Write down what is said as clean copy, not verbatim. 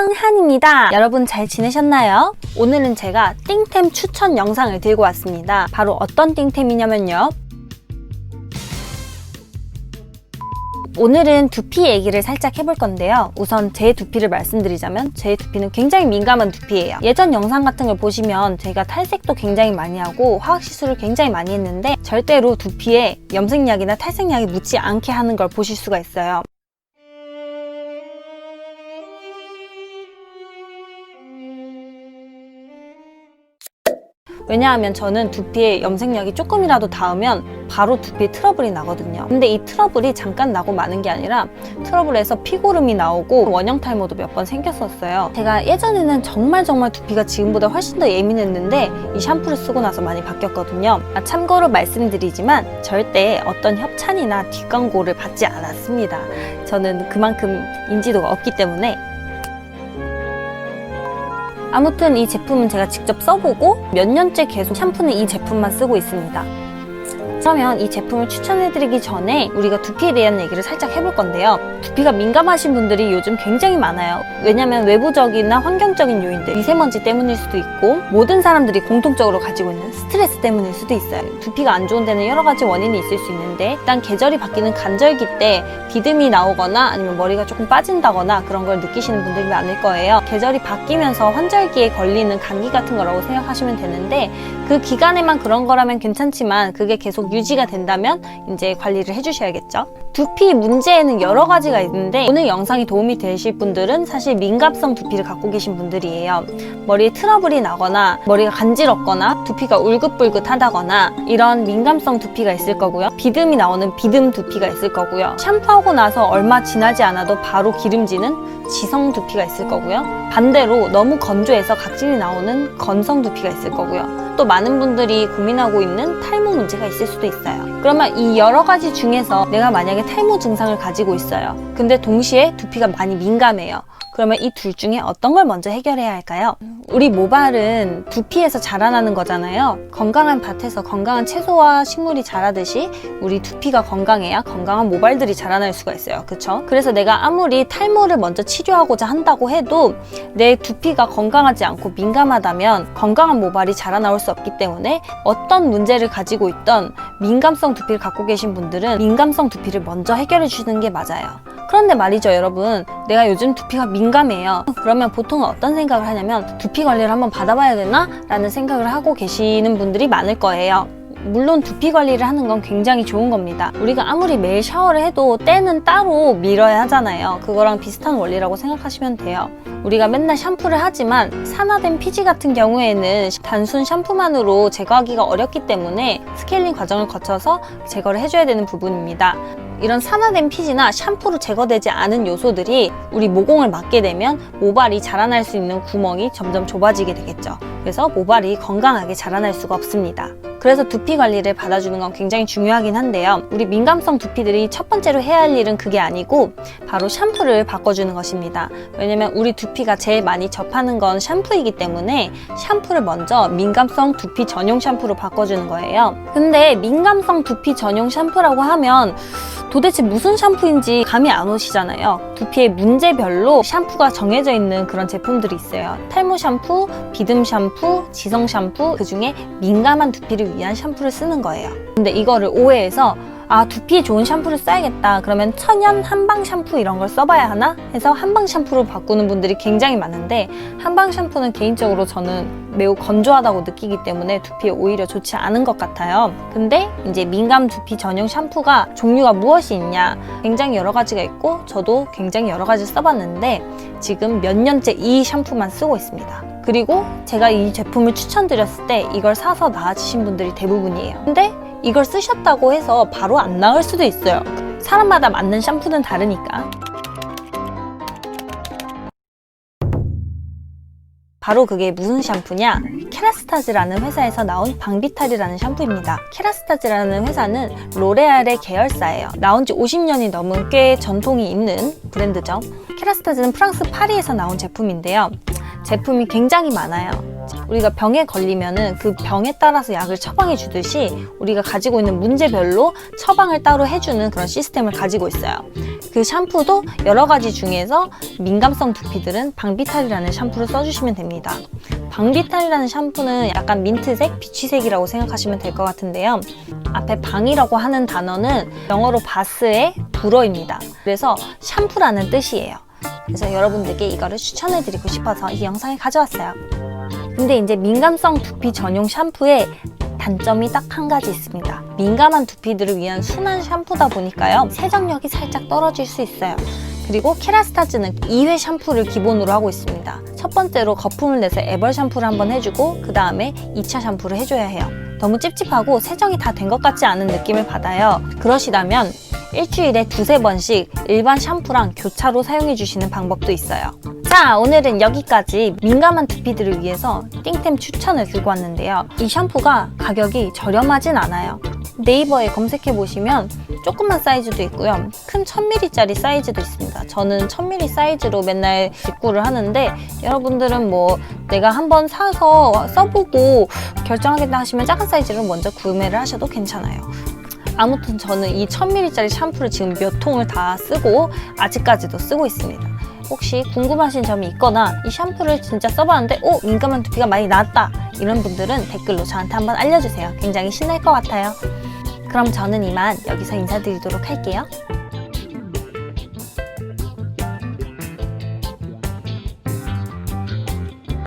안녕, 한입니다. 여러분 잘 지내셨나요? 오늘은 제가 띵템 추천 영상을 들고 왔습니다. 바로 어떤 띵템이냐면요, 오늘은 두피 얘기를 살짝 해볼 건데요. 우선 제 두피를 말씀드리자면 제 두피는 굉장히 민감한 두피예요. 예전 영상 같은 걸 보시면 제가 탈색도 굉장히 많이 하고 화학시술을 굉장히 많이 했는데 절대로 두피에 염색약이나 탈색약이 묻지 않게 하는 걸 보실 수가 있어요. 왜냐하면 저는 두피에 염색약이 조금이라도 닿으면 바로 두피에 트러블이 나거든요. 근데 이 트러블이 잠깐 나고 마는 게 아니라 트러블에서 피고름이 나오고 원형 탈모도 몇 번 생겼었어요. 제가 예전에는 정말 두피가 지금보다 훨씬 더 예민했는데 이 샴푸를 쓰고 나서 많이 바뀌었거든요. 참고로 말씀드리지만 절대 어떤 협찬이나 뒷광고를 받지 않았습니다. 저는 그만큼 인지도가 없기 때문에. 아무튼 이 제품은 제가 직접 써보고 몇 년째 계속 샴푸는 이 제품만 쓰고 있습니다. 그러면 이 제품을 추천해드리기 전에 우리가 두피에 대한 얘기를 살짝 해볼 건데요. 두피가 민감하신 분들이 요즘 굉장히 많아요. 왜냐면 외부적이나 환경적인 요인들, 미세먼지 때문일 수도 있고 모든 사람들이 공통적으로 가지고 있는 스트레스 때문일 수도 있어요. 두피가 안 좋은 데는 여러 가지 원인이 있을 수 있는데 일단 계절이 바뀌는 간절기 때 비듬이 나오거나 아니면 머리가 조금 빠진다거나 그런 걸 느끼시는 분들이 많을 거예요. 계절이 바뀌면서 환절기에 걸리는 감기 같은 거라고 생각하시면 되는데 그 기간에만 그런 거라면 괜찮지만 그게 계속 유지가 된다면 이제 관리를 해주셔야겠죠. 두피 문제에는 여러 가지가 있는데 오늘 영상이 도움이 되실 분들은 사실 민감성 두피를 갖고 계신 분들이에요. 머리에 트러블이 나거나 머리가 간지럽거나 두피가 울긋불긋하다거나 이런 민감성 두피가 있을 거고요. 비듬이 나오는 비듬 두피가 있을 거고요. 샴푸하고 나서 얼마 지나지 않아도 바로 기름지는 지성 두피가 있을 거고요. 반대로 너무 건조해서 각질이 나오는 건성 두피가 있을 거고요. 또 많은 분들이 고민하고 있는 탈모 문제가 있을 수도 있어요. 그러면 이 여러 가지 중에서 내가 만약에 탈모 증상을 가지고 있어요. 근데 동시에 두피가 많이 민감해요. 그러면 이 둘 중에 어떤 걸 먼저 해결해야 할까요? 우리 모발은 두피에서 자라나는 거잖아요. 건강한 밭에서 건강한 채소와 식물이 자라듯이 우리 두피가 건강해야 건강한 모발들이 자라날 수가 있어요. 그쵸? 그래서 내가 아무리 탈모를 먼저 치료하고자 한다고 해도 내 두피가 건강하지 않고 민감하다면 건강한 모발이 자라나올 수 없기 때문에 어떤 문제를 가지고 있던 민감성 두피를 갖고 계신 분들은 민감성 두피를 먼저 해결해 주는 게 맞아요. 그런데 말이죠, 여러분. 내가 요즘 두피가 민감해요. 그러면 보통은 어떤 생각을 하냐면 두피 관리를 한번 받아봐야 되나? 라는 생각을 하고 계시는 분들이 많을 거예요. 물론 두피 관리를 하는 건 굉장히 좋은 겁니다. 우리가 아무리 매일 샤워를 해도 때는 따로 밀어야 하잖아요. 그거랑 비슷한 원리라고 생각하시면 돼요. 우리가 맨날 샴푸를 하지만 산화된 피지 같은 경우에는 단순 샴푸만으로 제거하기가 어렵기 때문에 스케일링 과정을 거쳐서 제거를 해줘야 되는 부분입니다. 이런 산화된 피지나 샴푸로 제거되지 않은 요소들이 우리 모공을 막게 되면 모발이 자라날 수 있는 구멍이 점점 좁아지게 되겠죠. 그래서 모발이 건강하게 자라날 수가 없습니다. 그래서 두피 관리를 받아주는 건 굉장히 중요하긴 한데요. 우리 민감성 두피들이 첫 번째로 해야 할 일은 그게 아니고 바로 샴푸를 바꿔주는 것입니다. 왜냐면 우리 두피가 제일 많이 접하는 건 샴푸이기 때문에 샴푸를 먼저 민감성 두피 전용 샴푸로 바꿔주는 거예요. 근데 민감성 두피 전용 샴푸라고 하면 도대체 무슨 샴푸인지 감이 안 오시잖아요. 두피의 문제별로 샴푸가 정해져 있는 그런 제품들이 있어요. 탈모 샴푸, 비듬 샴푸, 지성 샴푸, 그중에 민감한 두피를 위한 샴푸를 쓰는 거예요. 근데 이거를 오해해서 두피에 좋은 샴푸를 써야겠다. 그러면 천연 한방 샴푸 이런 걸 써봐야 하나? 해서 한방 샴푸로 바꾸는 분들이 굉장히 많은데 한방 샴푸는 개인적으로 저는 매우 건조하다고 느끼기 때문에 두피에 오히려 좋지 않은 것 같아요. 근데 이제 민감 두피 전용 샴푸가 종류가 무엇이 있냐? 굉장히 여러 가지가 있고 저도 굉장히 여러 가지 써봤는데 지금 몇 년째 이 샴푸만 쓰고 있습니다. 그리고 제가 이 제품을 추천드렸을 때 이걸 사서 나아지신 분들이 대부분이에요. 근데 이걸 쓰셨다고 해서 바로 안 나을 수도 있어요. 사람마다 맞는 샴푸는 다르니까. 바로 그게 무슨 샴푸냐? 케라스타즈라는 회사에서 나온 방비탈이라는 샴푸입니다. 케라스타즈라는 회사는 로레알의 계열사예요. 나온 지 50년이 넘은 꽤 전통이 있는 브랜드죠. 케라스타즈는 프랑스 파리에서 나온 제품인데요. 제품이 굉장히 많아요. 우리가 병에 걸리면은 그 병에 따라서 약을 처방해 주듯이 우리가 가지고 있는 문제별로 처방을 따로 해주는 그런 시스템을 가지고 있어요. 그 샴푸도 여러 가지 중에서 민감성 두피들은 방비탈이라는 샴푸를 써주시면 됩니다. 방비탈이라는 샴푸는 약간 민트색, 비취색이라고 생각하시면 될 것 같은데요. 앞에 방이라고 하는 단어는 영어로 바스의 불어입니다. 그래서 샴푸라는 뜻이에요. 그래서 여러분들께 이거를 추천해드리고 싶어서 이 영상을 가져왔어요. 근데 이제 민감성 두피 전용 샴푸에 단점이 딱 한 가지 있습니다. 민감한 두피들을 위한 순한 샴푸다 보니까요, 세정력이 살짝 떨어질 수 있어요. 그리고 케라스타즈는 2회 샴푸를 기본으로 하고 있습니다. 첫 번째로 거품을 내서 애벌 샴푸를 한번 해주고 그 다음에 2차 샴푸를 해줘야 해요. 너무 찝찝하고 세정이 다 된 것 같지 않은 느낌을 받아요. 그러시다면 일주일에 2~3번씩 일반 샴푸랑 교차로 사용해 주시는 방법도 있어요. 자, 오늘은 여기까지 민감한 두피들을 위해서 띵템 추천을 들고 왔는데요. 이 샴푸가 가격이 저렴하진 않아요. 네이버에 검색해 보시면 조그만 사이즈도 있고요, 큰 1000ml짜리 사이즈도 있습니다. 저는 1000ml 사이즈로 맨날 직구를 하는데, 여러분들은 뭐 내가 한번 사서 써보고 결정하겠다 하시면 작은 사이즈를 먼저 구매를 하셔도 괜찮아요. 아무튼 저는 이 1000ml짜리 샴푸를 지금 몇 통을 다 쓰고 아직까지도 쓰고 있습니다. 혹시 궁금하신 점이 있거나 이 샴푸를 진짜 써봤는데 민감한 두피가 많이 나았다, 이런 분들은 댓글로 저한테 한번 알려주세요. 굉장히 신날 것 같아요. 그럼 저는 이만 여기서 인사드리도록 할게요.